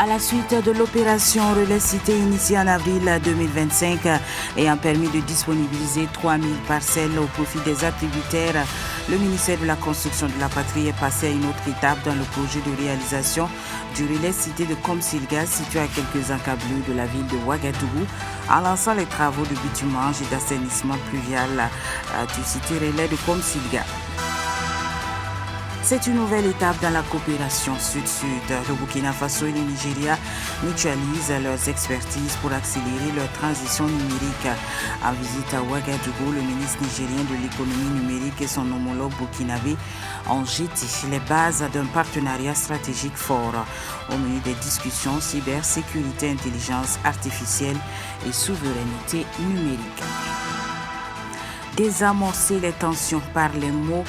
À la suite de l'opération Relais Cité initiée en avril 2025 ayant permis de disponibiliser 3000 parcelles au profit des attributaires, le ministère de la Construction de la Patrie est passé à une autre étape dans le projet de réalisation du Relais Cité de Komsilga situé à quelques encablures de la ville de Ouagadougou en lançant les travaux de bitumage et d'assainissement pluvial du cité Relais de Komsilga. C'est une nouvelle étape dans la coopération sud-sud. Le Burkina Faso et le Nigeria mutualisent leurs expertises pour accélérer leur transition numérique. En visite à Ouagadougou, le ministre nigérien de l'économie numérique et son homologue burkinabé ont jeté les bases d'un partenariat stratégique fort au menu des discussions cybersécurité, intelligence artificielle et souveraineté numérique. Désamorcer les tensions par les mots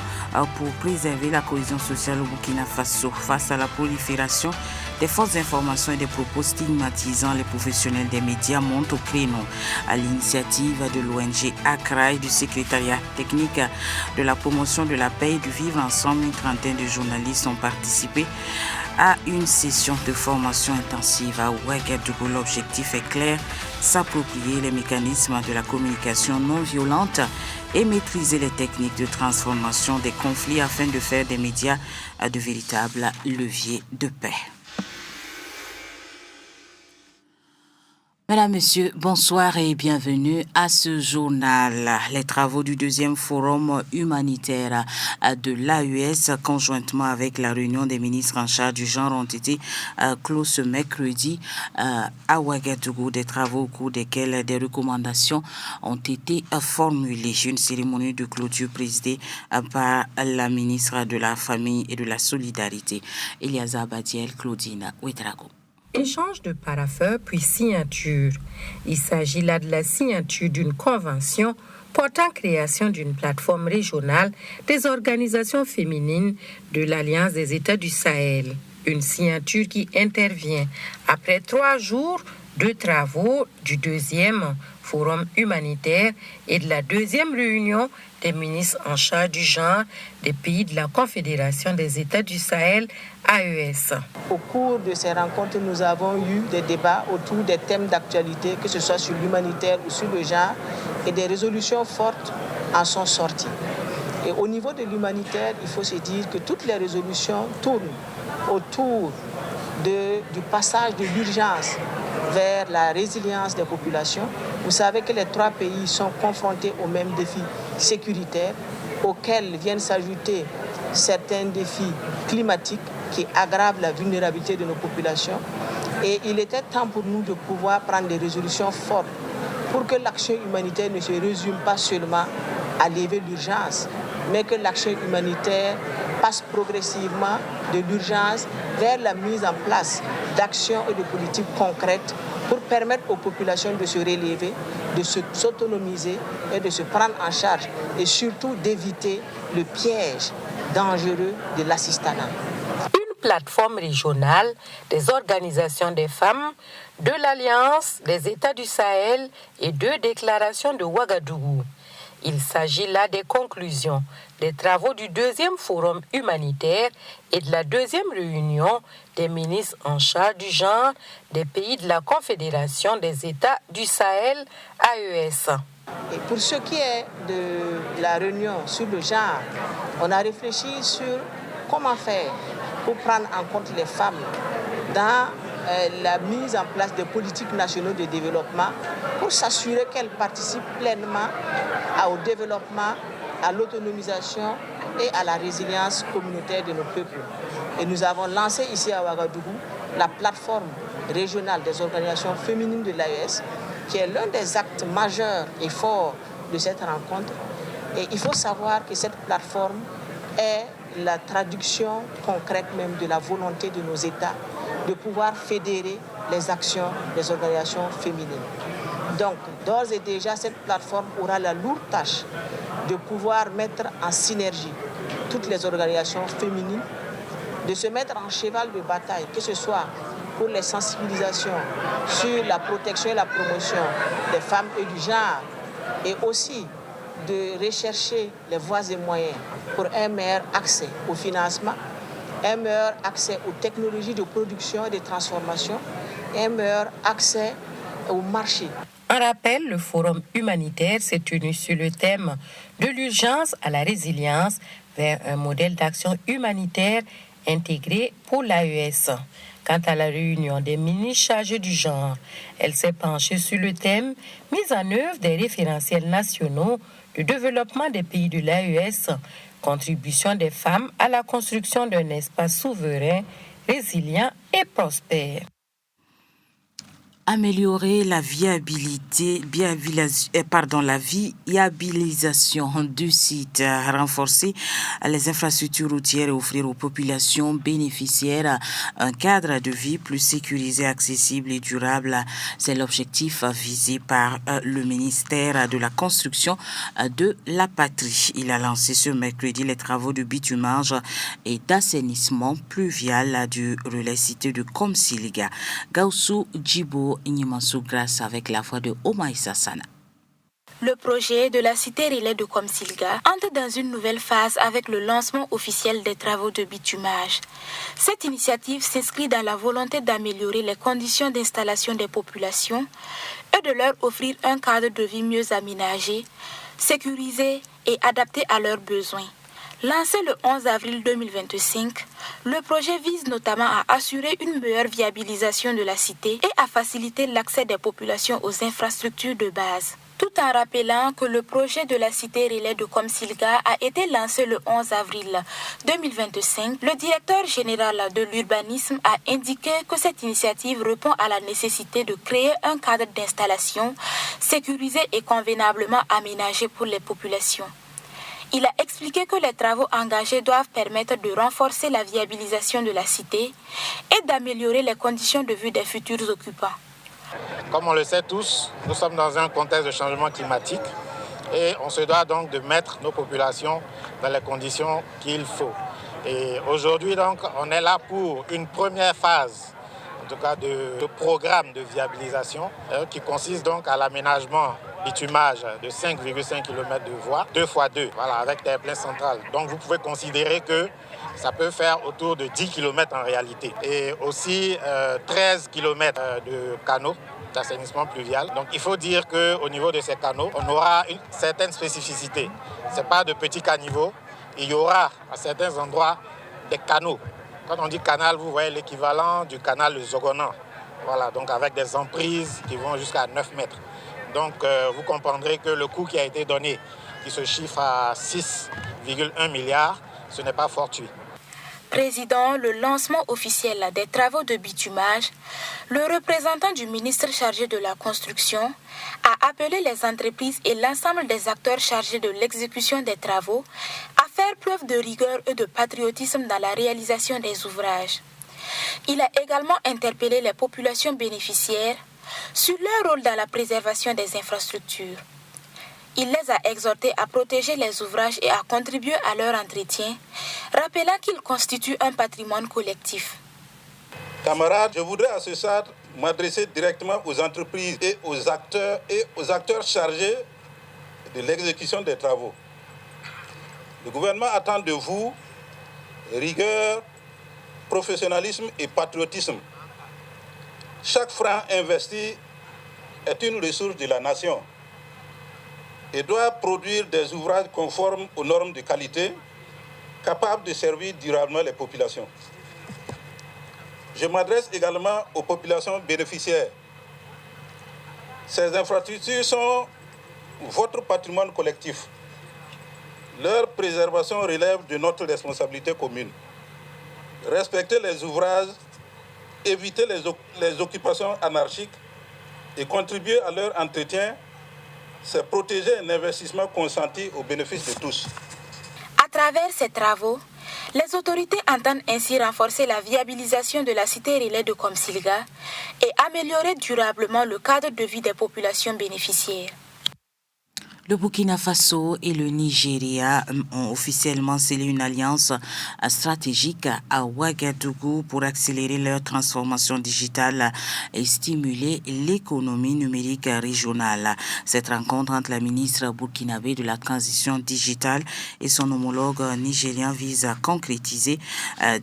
pour préserver la cohésion sociale au Burkina Faso face à la prolifération des fausses informations et des propos stigmatisant les professionnels des médias montent au créneau. À l'initiative de l'ONG ACRA et du secrétariat technique de la promotion de la paix et du vivre ensemble, une trentaine de journalistes ont participé à une session de formation intensive à Ouagadougou. L'objectif est clair, s'approprier les mécanismes de la communication non violente et maîtriser les techniques de transformation des conflits afin de faire des médias de véritables leviers de paix. Mesdames, Messieurs, bonsoir et bienvenue à ce journal. Les travaux du deuxième forum humanitaire de l'AES, conjointement avec la réunion des ministres en charge du genre, ont été clos ce mercredi à Ouagadougou. Des travaux au cours desquels des recommandations ont été formulées. Une cérémonie de clôture présidée par la ministre de la Famille et de la Solidarité, Eliasa Badiel Claudine Ouedrago. Échange de parapheurs puis signature. Il s'agit là de la signature d'une convention portant création d'une plateforme régionale des organisations féminines de l'Alliance des États du Sahel. Une signature qui intervient après 3 jours de travaux du deuxième forum humanitaire et de la deuxième réunion des ministres en charge du genre des pays de la Confédération des États du Sahel, AES. Au cours de ces rencontres, nous avons eu des débats autour des thèmes d'actualité, que ce soit sur l'humanitaire ou sur le genre, et des résolutions fortes en sont sorties. Et au niveau de l'humanitaire, il faut se dire que toutes les résolutions tournent autour du passage de l'urgence vers la résilience des populations. Vous savez que les 3 pays sont confrontés aux mêmes défis sécuritaires, auxquels viennent s'ajouter certains défis climatiques qui aggravent la vulnérabilité de nos populations. Et il était temps pour nous de pouvoir prendre des résolutions fortes pour que l'action humanitaire ne se résume pas seulement à lever l'urgence, mais que l'action humanitaire passe progressivement de l'urgence vers la mise en place d'actions et de politiques concrètes pour permettre aux populations de se relever, de s'autonomiser et de se prendre en charge et surtout d'éviter le piège dangereux de l'assistanat. Une plateforme régionale des organisations des femmes, de l'Alliance des États du Sahel et 2 déclarations de Ouagadougou. Il s'agit là des conclusions des travaux du deuxième forum humanitaire et de la deuxième réunion des ministres en charge du genre des pays de la Confédération des États du Sahel, AES. Et pour ce qui est de la réunion sur le genre, on a réfléchi sur comment faire pour prendre en compte les femmes dans la mise en place des politiques nationaux de développement pour s'assurer qu'elles participent pleinement au développement, à l'autonomisation et à la résilience communautaire de nos peuples. Et nous avons lancé ici à Ouagadougou la plateforme régionale des organisations féminines de l'AES, qui est l'un des actes majeurs et forts de cette rencontre. Et il faut savoir que cette plateforme est la traduction concrète même de la volonté de nos États de pouvoir fédérer les actions des organisations féminines. Donc, d'ores et déjà, cette plateforme aura la lourde tâche de pouvoir mettre en synergie toutes les organisations féminines, de se mettre en cheval de bataille, que ce soit pour les sensibilisations sur la protection et la promotion des femmes et du genre, et aussi de rechercher les voies et moyens pour un meilleur accès au financement un meilleur accès aux technologies de production et de transformation et un meilleur accès au marché. En rappel, le forum humanitaire s'est tenu sur le thème de l'urgence à la résilience vers un modèle d'action humanitaire intégré pour l'AES. Quant à la réunion des ministres chargés du genre, elle s'est penchée sur le thème mise en œuvre des référentiels nationaux de développement des pays de l'AES, contribution des femmes à la construction d'un espace souverain, résilient et prospère. Améliorer la viabilisation du site, renforcer les infrastructures routières et offrir aux populations bénéficiaires un cadre de vie plus sécurisé, accessible et durable. C'est l'objectif visé par le ministère de la Construction de la Patrie. Il a lancé ce mercredi les travaux de bitumage et d'assainissement pluvial du relais cité de Komsiliga. Gaussou Djibo Nyimansou grâce avec la voix de Omaïsa Sana. Le projet de la cité relais de Komsilga entre dans une nouvelle phase avec le lancement officiel des travaux de bitumage. Cette initiative s'inscrit dans la volonté d'améliorer les conditions d'installation des populations et de leur offrir un cadre de vie mieux aménagé, sécurisé et adapté à leurs besoins. Lancé le 11 avril 2025, le projet vise notamment à assurer une meilleure viabilisation de la cité et à faciliter l'accès des populations aux infrastructures de base. Tout en rappelant que le projet de la cité relais de Komsilga a été lancé le 11 avril 2025, le directeur général de l'urbanisme a indiqué que cette initiative répond à la nécessité de créer un cadre d'installation sécurisé et convenablement aménagé pour les populations. Il a expliqué que les travaux engagés doivent permettre de renforcer la viabilisation de la cité et d'améliorer les conditions de vie des futurs occupants. Comme on le sait tous, nous sommes dans un contexte de changement climatique et on se doit donc de mettre nos populations dans les conditions qu'il faut. Et aujourd'hui, donc, on est là pour une première phase, en tout cas de programme de viabilisation qui consiste donc à l'aménagement bitumage de 5,5 km de voies, 2x2, voilà, avec des pleins centrales. Donc vous pouvez considérer que ça peut faire autour de 10 km en réalité. Et aussi 13 km de canaux d'assainissement pluvial. Donc il faut dire qu'au niveau de ces canaux, on aura une certaine spécificité. Ce n'est pas de petits caniveaux. Il y aura à certains endroits des canaux. Quand on dit canal, vous voyez l'équivalent du canal de Zogonan. Voilà, donc avec des emprises qui vont jusqu'à 9 mètres. Donc vous comprendrez que le coût qui a été donné, qui se chiffre à 6,1 milliards, ce n'est pas fortuit. Président le lancement officiel des travaux de bitumage, le représentant du ministre chargé de la construction a appelé les entreprises et l'ensemble des acteurs chargés de l'exécution des travaux à faire preuve de rigueur et de patriotisme dans la réalisation des ouvrages. Il a également interpellé les populations bénéficiaires sur leur rôle dans la préservation des infrastructures. Il les a exhortés à protéger les ouvrages et à contribuer à leur entretien, rappelant qu'ils constituent un patrimoine collectif. Camarades, je voudrais à ce stade m'adresser directement aux entreprises et aux acteurs chargés de l'exécution des travaux. Le gouvernement attend de vous rigueur, professionnalisme et patriotisme. Chaque franc investi est une ressource de la nation et doit produire des ouvrages conformes aux normes de qualité, capables de servir durablement les populations. Je m'adresse également aux populations bénéficiaires. Ces infrastructures sont votre patrimoine collectif. Leur préservation relève de notre responsabilité commune. Respecter les ouvrages, éviter les occupations anarchiques et contribuer à leur entretien, c'est protéger un investissement consenti au bénéfice de tous. À travers ces travaux, les autorités entendent ainsi renforcer la viabilisation de la cité relais de Komsilga et améliorer durablement le cadre de vie des populations bénéficiaires. Le Burkina Faso et le Nigeria ont officiellement scellé une alliance stratégique à Ouagadougou pour accélérer leur transformation digitale et stimuler l'économie numérique régionale. Cette rencontre entre la ministre burkinabé de la transition digitale et son homologue nigérien vise à concrétiser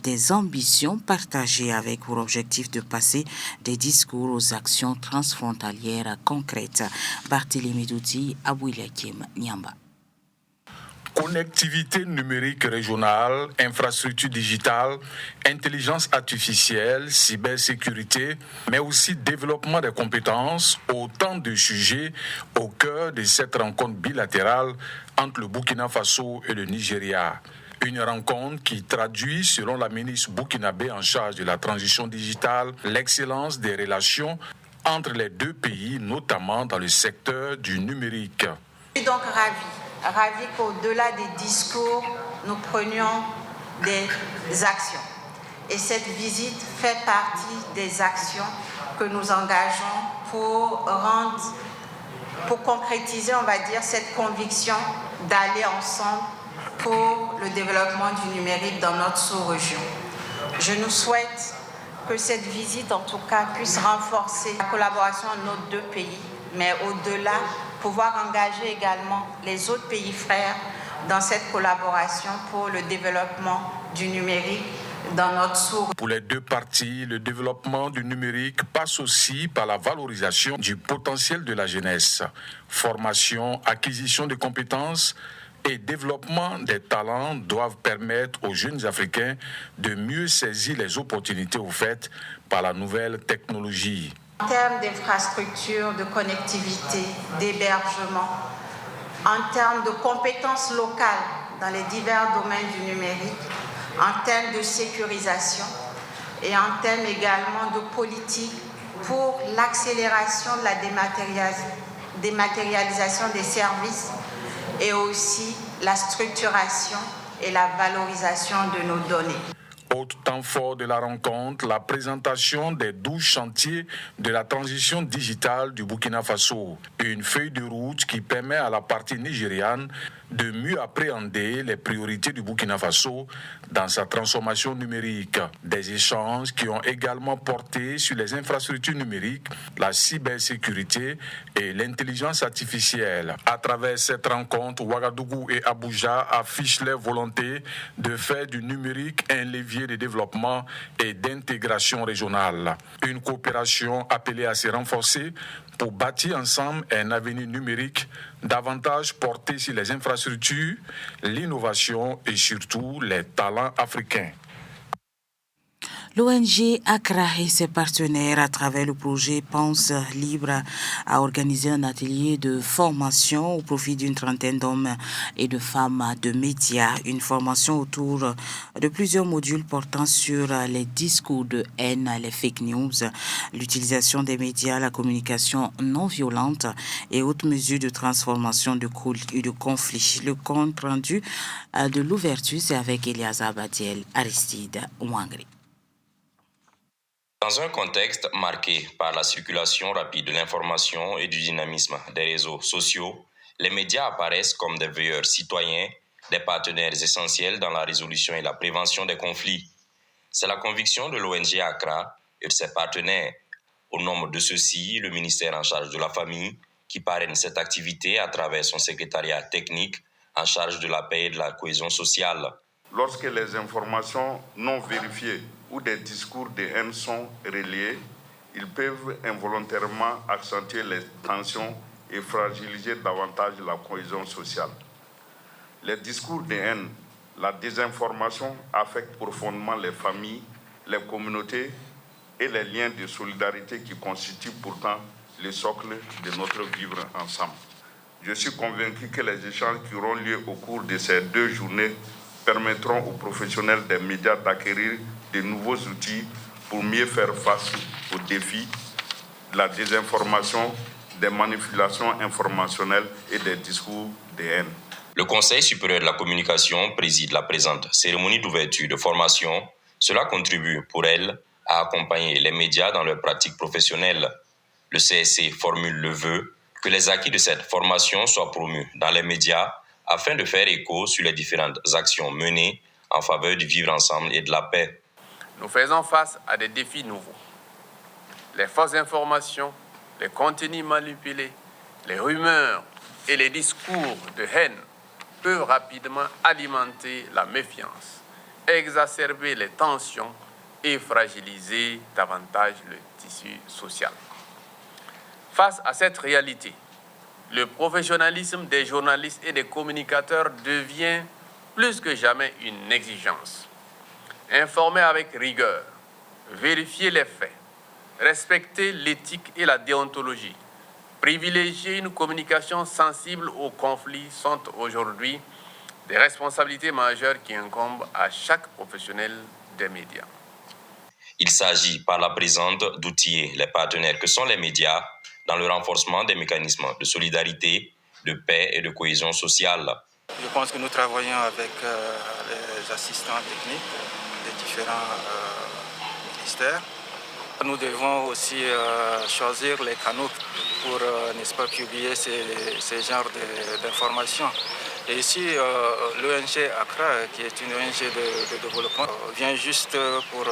des ambitions partagées avec pour objectif de passer des discours aux actions transfrontalières concrètes. Barthélémy Douti, Abouilek. Connectivité numérique régionale, infrastructure digitale, intelligence artificielle, cybersécurité, mais aussi développement des compétences, autant de sujets au cœur de cette rencontre bilatérale entre le Burkina Faso et le Nigeria. Une rencontre qui traduit, selon la ministre burkinabé en charge de la transition digitale, l'excellence des relations entre les deux pays, notamment dans le secteur du numérique. Je suis donc ravie qu'au-delà des discours, nous prenions des actions. Et cette visite fait partie des actions que nous engageons pour concrétiser, on va dire, cette conviction d'aller ensemble pour le développement du numérique dans notre sous-région. Je nous souhaite que cette visite, en tout cas, puisse renforcer la collaboration entre nos deux pays, mais au-delà, pouvoir engager également les autres pays frères dans cette collaboration pour le développement du numérique dans notre sous-région. Pour les deux parties, le développement du numérique passe aussi par la valorisation du potentiel de la jeunesse. Formation, acquisition de compétences et développement des talents doivent permettre aux jeunes Africains de mieux saisir les opportunités offertes par la nouvelle technologie. En termes d'infrastructures, de connectivité, d'hébergement, en termes de compétences locales dans les divers domaines du numérique, en termes de sécurisation et en termes également de politique pour l'accélération de la dématérialisation des services et aussi la structuration et la valorisation de nos données. Autre temps fort de la rencontre, la présentation des 12 chantiers de la transition digitale du Burkina Faso. Une feuille de route qui permet à la partie nigériane de mieux appréhender les priorités du Burkina Faso dans sa transformation numérique. Des échanges qui ont également porté sur les infrastructures numériques, la cybersécurité et l'intelligence artificielle. À travers cette rencontre, Ouagadougou et Abuja affichent leur volonté de faire du numérique un levier de développement et d'intégration régionale. Une coopération appelée à se renforcer pour bâtir ensemble un avenir numérique davantage porté sur les infrastructures, l'innovation et surtout les talents africains. L'ONG Accra et ses partenaires, à travers le projet Pense Libre, a organisé un atelier de formation au profit d'une trentaine d'hommes et de femmes de médias. Une formation autour de plusieurs modules portant sur les discours de haine, les fake news, l'utilisation des médias, la communication non violente et autres mesures de transformation de conflits. Le compte rendu de l'ouverture, c'est avec Eliasa Badiel, Aristide Ouangri. Dans un contexte marqué par la circulation rapide de l'information et du dynamisme des réseaux sociaux, les médias apparaissent comme des veilleurs citoyens, des partenaires essentiels dans la résolution et la prévention des conflits. C'est la conviction de l'ONG Accra et de ses partenaires. Au nombre de ceux-ci, le ministère en charge de la famille, qui parraine cette activité à travers son secrétariat technique en charge de la paix et de la cohésion sociale. Lorsque les informations non vérifiées ou des discours de haine sont relayés, ils peuvent involontairement accentuer les tensions et fragiliser davantage la cohésion sociale. Les discours de haine, la désinformation affectent profondément les familles, les communautés et les liens de solidarité qui constituent pourtant le socle de notre vivre ensemble. Je suis convaincu que les échanges qui auront lieu au cours de ces 2 journées permettront aux professionnels des médias d'acquérir de nouveaux outils pour mieux faire face aux défis de la désinformation, des manipulations informationnelles et des discours de haine. Le Conseil supérieur de la communication préside la présente cérémonie d'ouverture de formation. Cela contribue pour elle à accompagner les médias dans leurs pratiques professionnelles. Le CSC formule le vœu que les acquis de cette formation soient promus dans les médias afin de faire écho sur les différentes actions menées en faveur du vivre ensemble et de la paix. Nous faisons face à des défis nouveaux. Les fausses informations, les contenus manipulés, les rumeurs et les discours de haine peuvent rapidement alimenter la méfiance, exacerber les tensions et fragiliser davantage le tissu social. Face à cette réalité, le professionnalisme des journalistes et des communicateurs devient plus que jamais une exigence. Informer avec rigueur, vérifier les faits, respecter l'éthique et la déontologie, privilégier une communication sensible aux conflits sont aujourd'hui des responsabilités majeures qui incombent à chaque professionnel des médias. Il s'agit par la présente d'outiller les partenaires que sont les médias dans le renforcement des mécanismes de solidarité, de paix et de cohésion sociale. Je pense que nous travaillons avec les assistants techniques des différents ministères. Nous devons aussi choisir les canaux pour, n'est-ce pas, publier ces genres d'informations. Et ici, l'ONG ACRA, qui est une ONG de développement, vient juste pour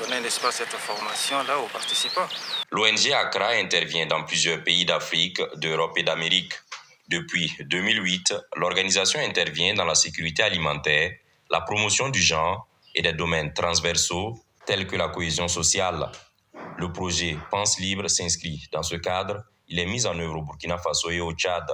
donner, n'est-ce pas, cette formation-là aux participants. L'ONG ACRA intervient dans plusieurs pays d'Afrique, d'Europe et d'Amérique. Depuis 2008, l'organisation intervient dans la sécurité alimentaire, la promotion du genre et des domaines transversaux tels que la cohésion sociale. Le projet Pense Libre s'inscrit dans ce cadre. Il est mis en œuvre au Burkina Faso et au Tchad.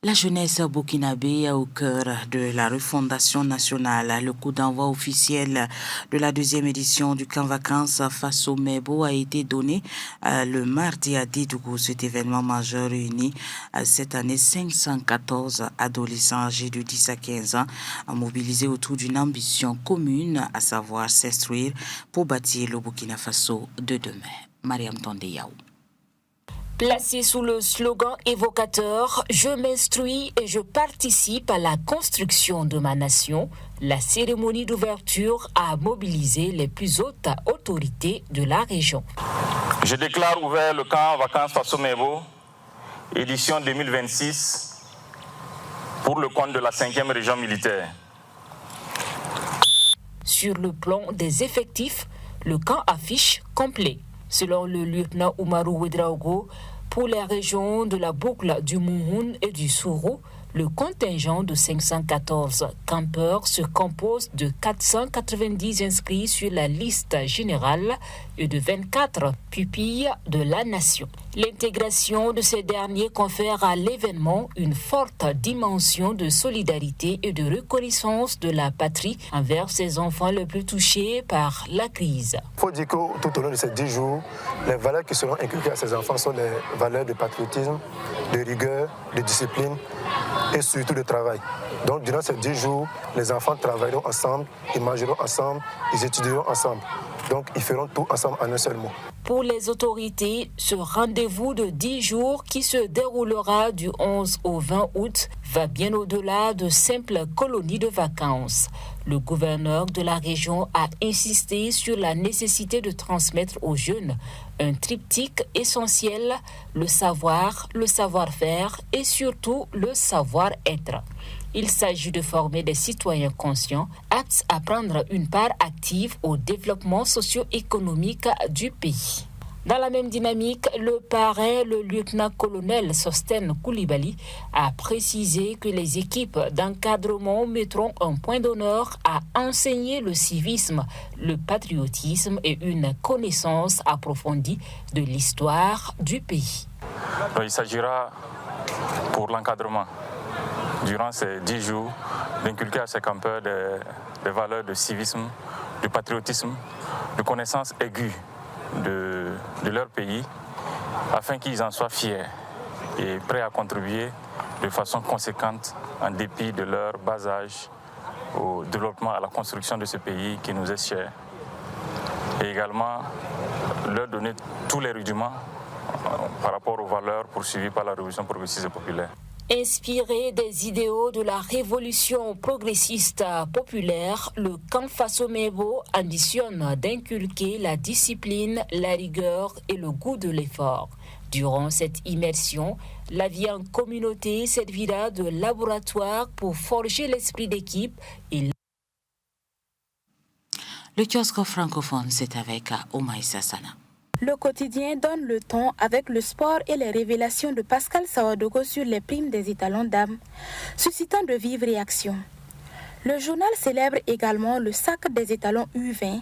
La jeunesse burkinabé est au cœur de la refondation nationale. Le coup d'envoi officiel de la deuxième édition du camp vacances Faso Mebo a été donné le mardi à Didougou. Cet événement majeur réunit cette année 514 adolescents âgés de 10 à 15 ans mobilisés autour d'une ambition commune, à savoir s'instruire pour bâtir le Burkina Faso de demain. Mariam Tondeyaou. Placé sous le slogan évocateur « Je m'instruis et je participe à la construction de ma nation », la cérémonie d'ouverture a mobilisé les plus hautes autorités de la région. Je déclare ouvert le camp vacances Faso Mebo, édition 2026, pour le compte de la 5e région militaire. Sur le plan des effectifs, le camp affiche complet. Selon le lieutenant Oumarou Ouedraogo, pour les régions de la boucle du Mouhoun et du Sourou, le contingent de 514 campeurs se compose de 490 inscrits sur la liste générale et de 24 pupilles de la nation. L'intégration de ces derniers confère à l'événement une forte dimension de solidarité et de reconnaissance de la patrie envers ses enfants les plus touchés par la crise. Il faut dire que tout au long de ces 10 jours, les valeurs qui seront inculquées à ces enfants sont les valeurs de patriotisme, de rigueur, de discipline et surtout de travail. Donc durant ces 10 jours, les enfants travailleront ensemble, ils mangeront ensemble, ils étudieront ensemble. Donc ils feront tout ensemble en un seul mot. Pour les autorités, ce rendez-vous de 10 jours qui se déroulera du 11 au 20 août va bien au-delà de simples colonies de vacances. Le gouverneur de la région a insisté sur la nécessité de transmettre aux jeunes un triptyque essentiel, le savoir, le savoir-faire et surtout le savoir-être. Il s'agit de former des citoyens conscients, aptes à prendre une part active au développement socio-économique du pays. Dans la même dynamique, le parrain, le lieutenant-colonel Sosten Koulibaly, a précisé que les équipes d'encadrement mettront un point d'honneur à enseigner le civisme, le patriotisme et une connaissance approfondie de l'histoire du pays. Il s'agira pour l'encadrement, durant ces 10 jours, d'inculquer à ces campeurs des valeurs de civisme, de patriotisme, de connaissance aiguë de leur pays, afin qu'ils en soient fiers et prêts à contribuer de façon conséquente, en dépit de leur bas âge, au développement, à la construction de ce pays qui nous est cher. Et également leur donner tous les rudiments par rapport aux valeurs poursuivies par la révolution progressiste et populaire. Inspiré des idéaux de la révolution progressiste populaire, le camp Faso Mebo ambitionne d'inculquer la discipline, la rigueur et le goût de l'effort. Durant cette immersion, la vie en communauté servira de laboratoire pour forger l'esprit d'équipe et le kiosque francophone, c'est avec Omaïssa Sana. Le quotidien donne le ton avec le sport et les révélations de Pascal Sawadogo sur les primes des étalons dames, suscitant de vives réactions. Le journal célèbre également le sacre des étalons U20,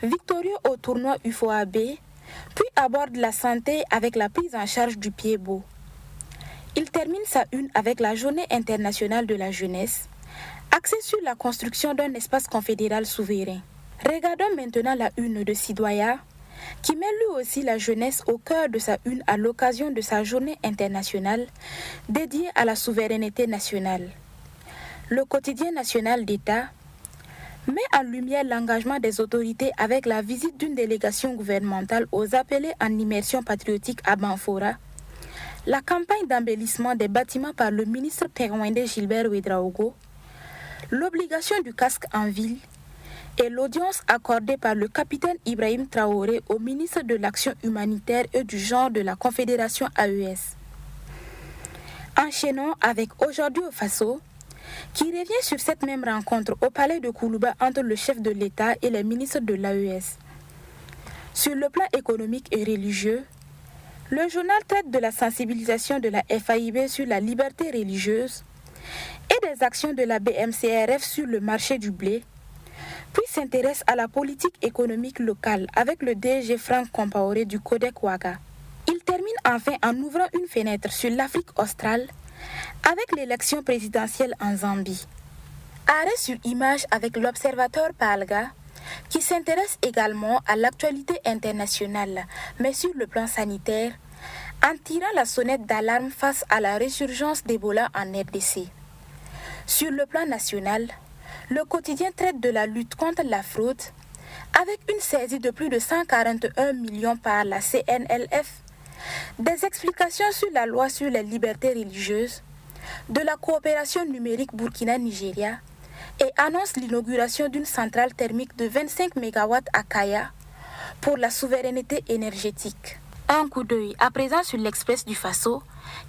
victorieux au tournoi UFOAB, puis aborde la santé avec la prise en charge du pied beau. Il termine sa une avec la Journée internationale de la jeunesse, axée sur la construction d'un espace confédéral souverain. Regardons maintenant la une de Sidoya, qui met lui aussi la jeunesse au cœur de sa une à l'occasion de sa journée internationale dédiée à la souveraineté nationale. Le quotidien national d'État met en lumière l'engagement des autorités avec la visite d'une délégation gouvernementale aux appelés en immersion patriotique à Banfora, la campagne d'embellissement des bâtiments par le ministre Pérouindé Gilbert Ouedraogo, l'obligation du casque en ville et l'audience accordée par le capitaine Ibrahim Traoré au ministre de l'Action humanitaire et du genre de la Confédération AES. Enchaînons avec Aujourd'hui au Faso, qui revient sur cette même rencontre au palais de Koulouba entre le chef de l'État et les ministres de l'AES. Sur le plan économique et religieux, le journal traite de la sensibilisation de la FAIB sur la liberté religieuse et des actions de la BMCRF sur le marché du blé, puis s'intéresse à la politique économique locale avec le DG Franck Compaoré du Codec Ouaga. Il termine enfin en ouvrant une fenêtre sur l'Afrique australe avec l'élection présidentielle en Zambie. Arrêt sur image avec l'observateur Palga, qui s'intéresse également à l'actualité internationale, mais sur le plan sanitaire, en tirant la sonnette d'alarme face à la résurgence d'Ebola en RDC. Sur le plan national, le quotidien traite de la lutte contre la fraude, avec une saisie de plus de 141 millions par la CNLF, des explications sur la loi sur les libertés religieuses, de la coopération numérique Burkina-Nigeria et annonce l'inauguration d'une centrale thermique de 25 MW à Kaya pour la souveraineté énergétique. Un coup d'œil à présent sur l'Express du Faso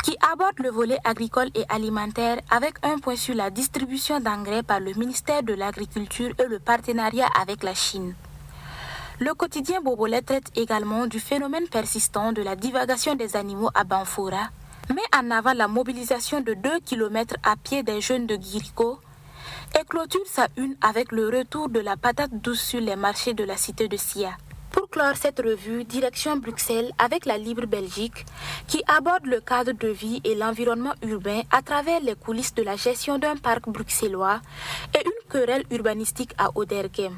qui aborde le volet agricole et alimentaire avec un point sur la distribution d'engrais par le ministère de l'Agriculture et le partenariat avec la Chine. Le quotidien Bobolé traite également du phénomène persistant de la divagation des animaux à Banfora, met en avant la mobilisation de 2 km à pied des jeunes de Guirico et clôture sa une avec le retour de la patate douce sur les marchés de la cité de Sia. Pour clore cette revue, direction Bruxelles avec la Libre Belgique qui aborde le cadre de vie et l'environnement urbain à travers les coulisses de la gestion d'un parc bruxellois et une querelle urbanistique à Oderghem.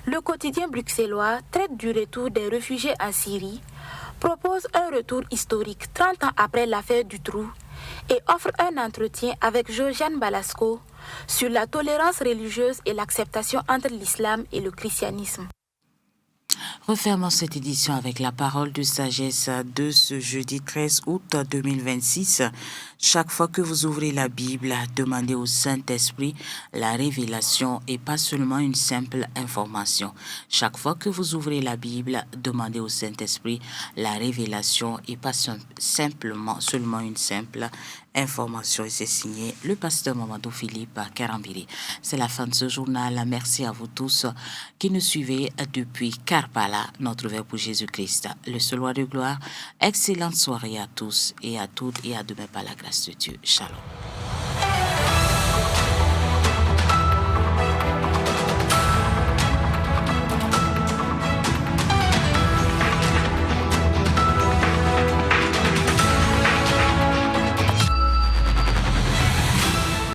Le quotidien bruxellois traite du retour des réfugiés en Syrie, propose un retour historique 30 ans après l'affaire du Trou et offre un entretien avec Georgiane Balasco sur la tolérance religieuse et l'acceptation entre l'islam et le christianisme. Refermons cette édition avec la parole de sagesse de ce jeudi 13 août 2026. Chaque fois que vous ouvrez la Bible, demandez au Saint-Esprit la révélation et pas seulement une simple information. Chaque fois que vous ouvrez la Bible, demandez au Saint-Esprit la révélation et pas seulement une simple information. Et c'est signé le pasteur Mamadou Philippe Karambiri. C'est la fin de ce journal. Merci à vous tous qui nous suivez depuis Karpala, notre Verbe pour Jésus-Christ, le seul roi de gloire. Excellente soirée à tous et à toutes et à demain par la grâce de Dieu. Shalom.